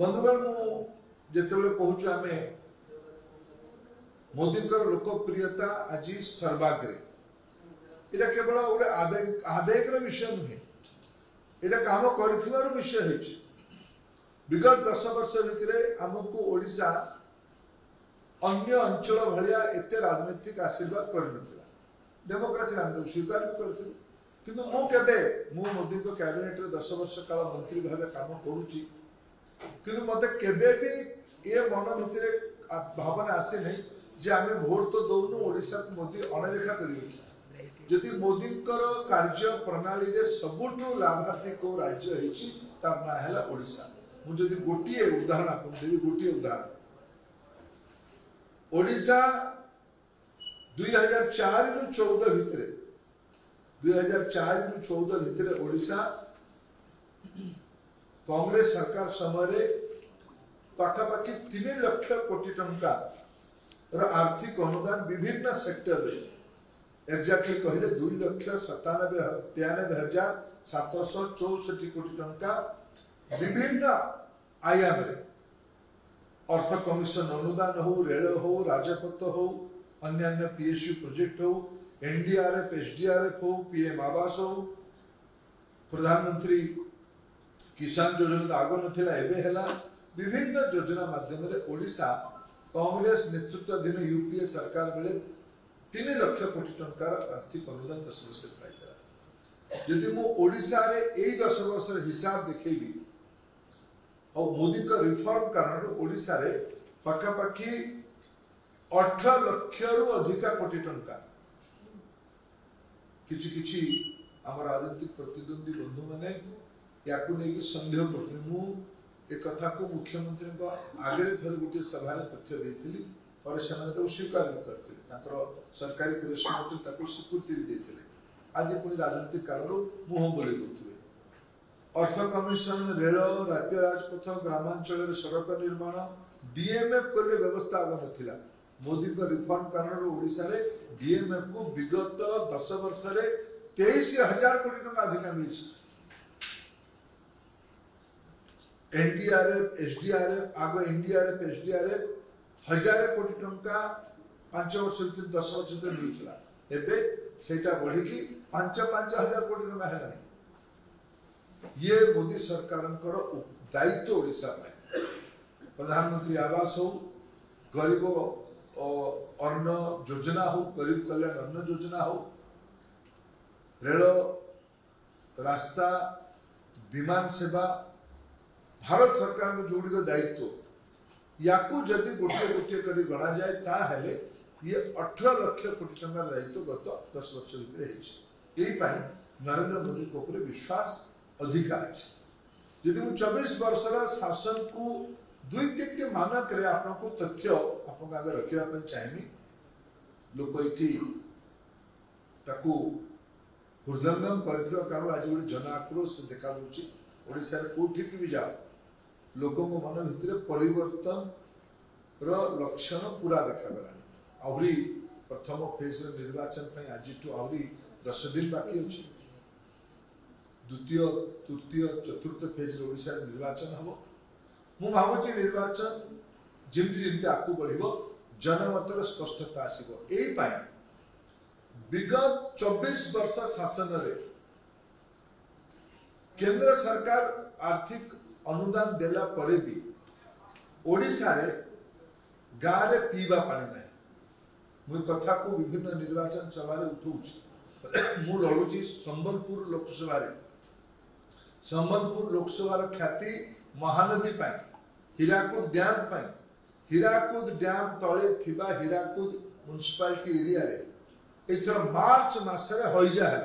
बंधुगण जिते कहूँ आम मोदी लोकप्रियता आज सर्वाग्रे इटा केवल गोटे आवेग विषय नुहे यहाँ काम कर विषय है विगत 10 वर्ष भितर आमको ओडिशा अन्य अंचल भाया एत राजनीतिक आशीर्वाद कर डेमोक्रेसी आम स्वीकार भी करूँ किंतु मु मोदी कैबिनेट 10 वर्ष काल मंत्री भाव काम करुच्ची किंतु मत केबे भी ये मन भितर भावना आसे नहीं जे आम भोट तो दौनु ओडिशा मोदी अणदेखा करेंगे जदि मोदी कार्य प्रणाली रे सबुठु लाभार्थी को राज्य है तार ना है ओडिशा मुझे गोटे उदाहरण आपको देवी गोटे उदाहरण ओडिशा 2004 रु 14 भितर 2004 रु 14 भितर ओडिशा कांग्रेस सरकार समय पाखापाखि 3 लाख कोटी टंका आर्थिक अनुदान विभिन्न सेक्टर रे एक्जाक्टली कहले 2,93,764 कोटी टंका विभिन्न आयाम रे अर्थ कमिशन अनुदान हो रेल हो राजपथ हो अन्य पीएसयू प्रोजेक्ट हो एनडीआरएफ एसडीआरएफ हो पीएम आवास हो प्रधानमंत्री किसान योजना आग नथिला एबे हेला विभिन्न योजना माध्यम रे ओडिशा कांग्रेस नेतृत्वाधीन यूपीए सरकार बेले 3 लाख कोटी टंकार आर्थिक अनुदान 10 वर्ष पाई जदि मु ओडिशा रे एई 10 वर्ष हिसाब देखेबी और मोदी का रिफॉर्म कारण ओडिशा रे पाखापाखि 18 लाख रु अधिक कोटी टंका किछि आम राजनीतिक प्रतिद्वंदी बंधु माने याकु नहीं संदेह करते मु एक कथा को मुख्यमंत्री को आगे थोड़ी गोटे सभा तथ्य देती पर से स्वीकार भी करते सरकारी परिश्रम स्वीकृति भी देते आज पुणी राजनीतिक कारण मुह बोली दौते अर्थ कमिशन रेल राज्य राजपथ ग्रामांचल सड़क निर्माण डीएमएफ कर व्यवस्था आग नाला मोदी का रिफॉर्म कारण ओडिशा रे डीएमएफ को विगत 10 वर्ष 23,000 कोटी टंका अधिक मिली एनडीआरएफ एसडीआरएफ आग एनडीआरएफ एसडीआरएफ 1000 कोटी टंका 5 वर्ष 10 वर्ष मिलता एबे सेटा बढ़ी की 5,000 कोटी टंका है ये मोदी सरकार दायित्व ओडिशा में प्रधानमंत्री आवास हो गरीब अन्न योजना हो गरीब कल्याण अन्न योजना हो रेल रास्ता विमान सेवा भारत सरकार को जोड़ दायित्व या जदि गोटे गोटे कर गणा जाए ताहले ये 18 लाख कोटी टंका दायित्व गत 10 वर्ष भितर नरेंद्र मोदी को विश्वास अधिक अच्छे जदि 24 वर्ष शासन को 2-3 मानक रे आपको तथ्य आपको आगे रखा चाहिए लोक ये हृदयंगम कर कारण आज गोटे जन आक्रोश देखा ओडिशा कोठी भी जाओ लोकों मन भितर परिवर्तन लक्षण पूरा देखा आहरी प्रथम फेज निर्वाचन आज आहरी 10 दिन बाकी अच्छे द्वितीय तृतीय चतुर्थ फेज ओडिशा निर्वाचन हम मु भावुची निर्वाचन जमती जमती आगू बढ़ जनमतर स्पष्टता आसो यही विगत 24 वर्ष शासन रे केंद्र सरकार आर्थिक अनुदान देला परे भी ओडिशा रे गाँव रे पीवा पानी ना मु कथा को विभिन्न निर्वाचन सभा उठाऊँ मु लड़ुची संबलपुर लोकसभा रे संबलपुर लोकसभा ख्याति महानदी हीराकुद डैम तले थिबा हीराकुद म्युनिसिपालिटी एरिया रे एथर मार्च मासरे हईजा है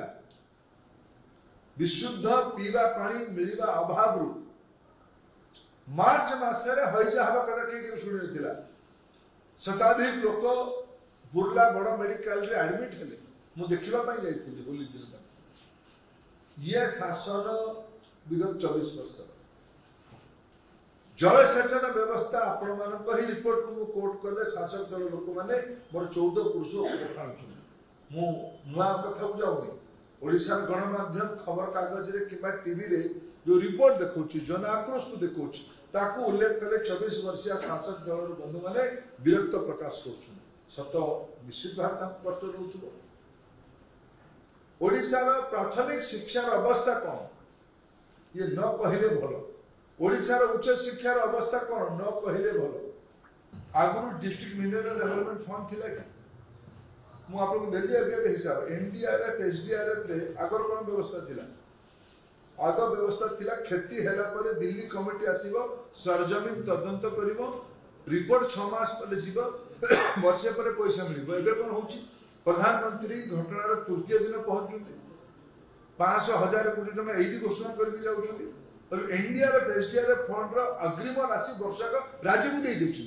विशुद्ध पीवा पानी मिलवा अभाव रु मार्च मासरे हईजा हवा कदा के शुणी नथिला शताधिक लोक बुर्ला बड़ मेडिकल रे एडमिट हेले मु देखिबा पई जाईथि होली दिन ये शासन विगत 24 वर्ष जलसेचन व्यवस्था आपण मानक ही रिपोर्ट को कोट करले शासक दल लोक माने मोर 14 पुरुष उठाणु मु नुआ कथा जाऊनी ओडिशा गणमाध्यम खबर कागज रे किबा टीवी रे जो रिपोर्ट देखौची जन आक्रोश को देखौची ताकू उल्लेख कले 24 वर्षीय शासक दल बंधु माने विरक्त प्रकाश कर सत निश्चित भाव कष्ट रोथुव ओडिशार प्राथमिक शिक्षार अवस्था कौन ये न कहले भल ओडिशार उच्च शिक्षार अवस्था कौन न कहले भल आगुरु डिस्ट्रिक्ट मिनरल डेवलपमेंट फंड थिला कि मु आपको देली अगे हिसाब एनडीआरएफ एसडीआरएफ रे आगर कोन व्यवस्था थिला आग व्यवस्था थिला खेती हैला परे दिल्ली कमिटी आसीबो सरजमीन तदंत करिवो रिपोर्ट 6 मास परे जीव वर्षे परे पैसा मिलिबो एबे कोन होची प्रधानमंत्री घटनार तृतीय दिन पहुंचुंती 500,000 कोटी टका एडी घोषणा करके जाउछंती और एनडीआरएफ एसडीआरएफ फंड रो अग्रिम राशि वर्षक राज्य को दे देछि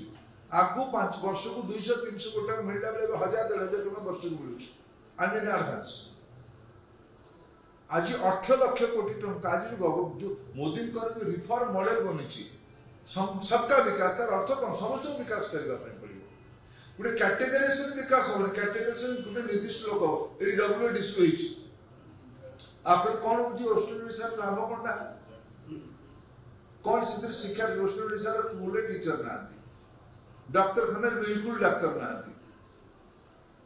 आगु 5 वर्ष को 200-300 कोटी टका मिलला बेले 1,000-1,500 टका वर्ष को मिलुछि एंड इन एडवांस आज 8 लाख कोटी टका आज जो मोदी कर जो रिफॉर्म मॉडल बनिछि सबका विकास तार अर्थ कोन समस्त विकास करबा पय पड़ियो गुटे कैटेगराइजेशन विकास हो कैटेगराइजेशन गुटे निर्दिष्ट लोक एडी डब्ल्यूडीसी होइछि आफ्टर कोन होजी ऑस्ट्रेलिया लाभ कोनटा कोन सिद्ध शिक्षा ऑस्ट्रेलिया रो गुटे टीचर नाथि डॉक्टर खाना बिल्कुल डॉक्टर नाथि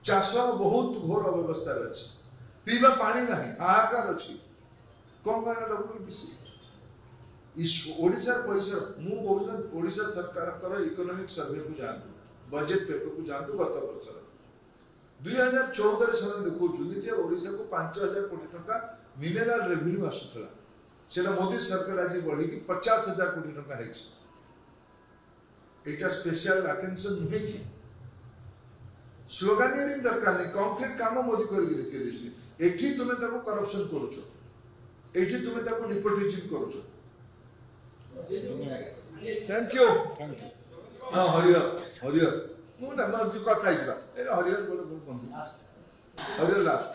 चाष बहुत घोर अव्यवस्था अछि पीवा पानी नहीं हाहाकार अच्छी कौन कहना डब्ल्यूडीसी ओडिशा पैसा मु कहूना ओडिशा सरकार कर इकोनॉमिक सर्वे को जानतु बजेट पेपर को जानतु गत वर्ष 2014 से देखुछुंदी जे ओडिशा को 5,000 कोटी टका मिनरल रेवेन्यू आसुथला सेना मोदी सरकार आज बढ़ी कि 50,000 कोटी टका हेछि एटा स्पेशल अटेंशन नुहे कि स्लोगानियरिंग दरकार नहीं कंक्रीट काम मोदी करके देखि देछि एठी तुमे ताको करप्शन करूछो एठी तुमे ताको नेपोटिज्म करूछो थैंक यू हां हरियर मु ना म जो कथा आइबा ए हरियर बोले बोल बंधु हरियर लास्ट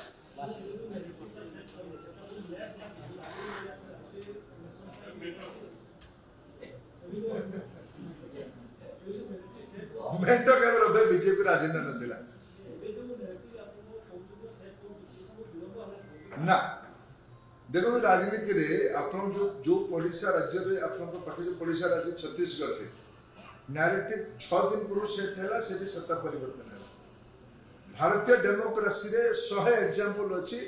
मेंटो केवल बीजेपी राजनीति नथिला ना देखो राजनीति रे आपण जो ओडिशा राज्य रे आपण को पाखे जो ओडिशा राज्य छत्तीसगढ़ रे नैरेटिव 6 दिन पूर्व सेट हैला से सत्ता परिवर्तन है भारतीय डेमोक्रेसी रे 100 एग्जांपल अछि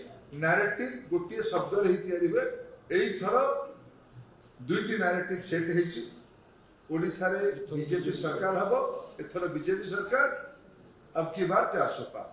नैरेटिव गोटे शब्द रे ही तयारी हुए एई थर दुईटी नैरेटिव सेट हेछि ओडिशा रे बीजेपी सरकार हबो एथर बीजेपी सरकार अब की बार 400 पार